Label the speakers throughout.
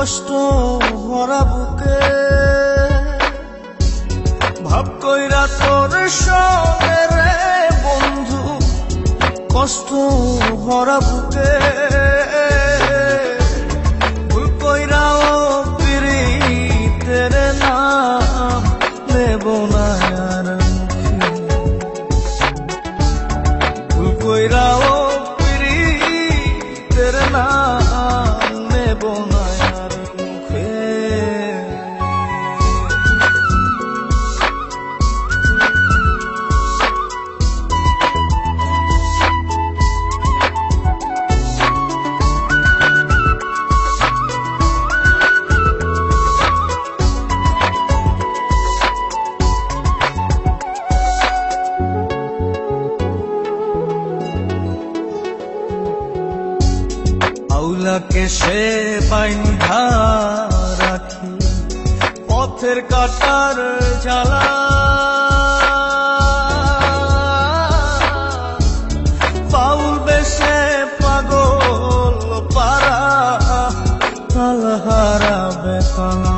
Speaker 1: কষ্ট ভরা বুকে ভাব কইরা তোর সঙ্গে রে বন্ধু কষ্ট ভরা বুকে ভুল কইরাও পিরিতের নাম নেব না আর ভুল কইরাও পিরিতের নাম নেব না আর মুখে আউলাকে সে বাইন্ধা রাখি পথের কাটার জ্বালা পাউল বেশে পাগল পারা তালহারা বেতলা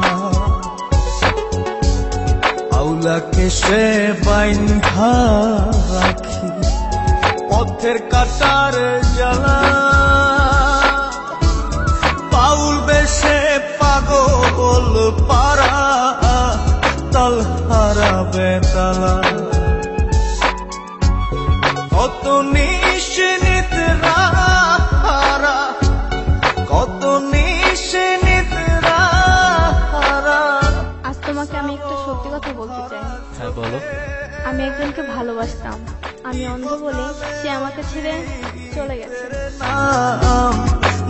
Speaker 1: আউলাকে সে বাইন্ধা রাখি পথের কাটার জ্বালা পাউল বেশে পাগল পারা তালহারা বেতালা কত নিশ্চিত রাহারা কত নিশ্চিত রাহারা।
Speaker 2: আজ তোমাকে আমি একটা সত্যি কথা বলতে চাই।
Speaker 3: হ্যাঁ বলো।
Speaker 2: আমি একজনকে ভালোবাসতাম, আমি অন্ধ বলে সে আমাকে ছেড়ে চলে গেছে।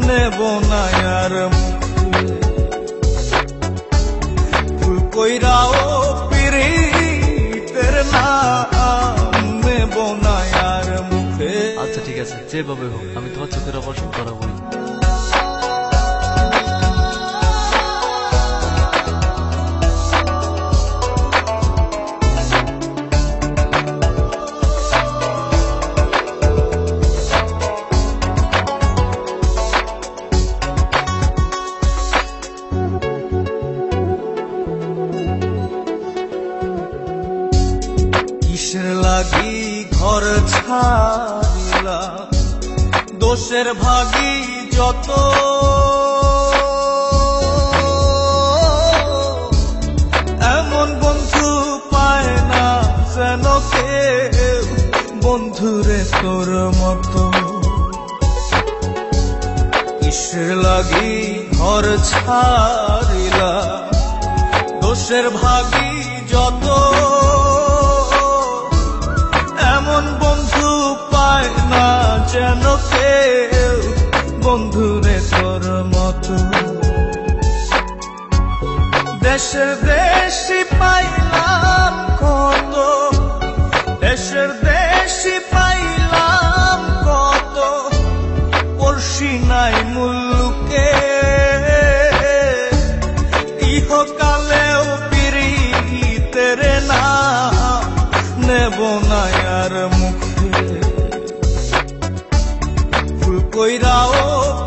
Speaker 1: নেব না আর ভুল কইরাও পিরিতের নাম নেব না আর মুখে।
Speaker 3: আচ্ছা ঠিক আছে, যেভাবে হোক আমি তোমার চোখের অপারেশন করাবো।
Speaker 1: কিসের লাগি ঘর ছাড়িলা দোষের ভাগী যত এমন বন্ধু পায় না যেন কেউ বন্ধুরে তোর মতো। কিসের লাগি ঘর ছাড়িলা দোষের ভাগী যত এমন বন্ধু পায় না যেন কেউ বন্ধুরে তোর মতো। দেশের দেশি পাইলাম কত দেশের দেশি পাইলাম কত পড়শি নাই মুল্লুকে ইহকালেও পিরিতের নাম নেব না আর মুখে ভুল কইরাও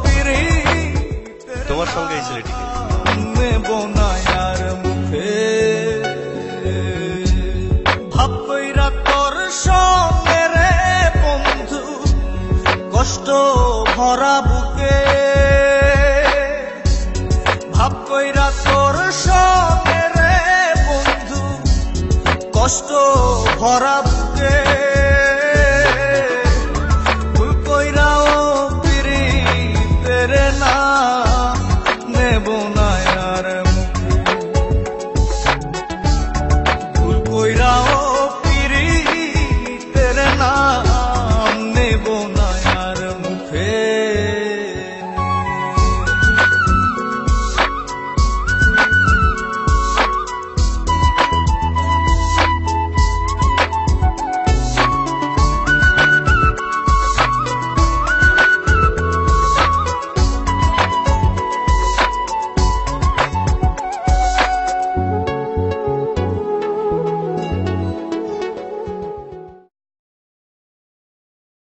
Speaker 1: পিরিতের
Speaker 3: তোমার সঙ্গে এই ছেলেটিকে
Speaker 1: নেব না আর মুখে ভাব কইরা তোর সঙ্গে রে বন্ধু কষ্ট ভরা বুকে ভাব কইরা তোর সঙ্গে রে বন্ধু কষ্ট ভরা বুকে।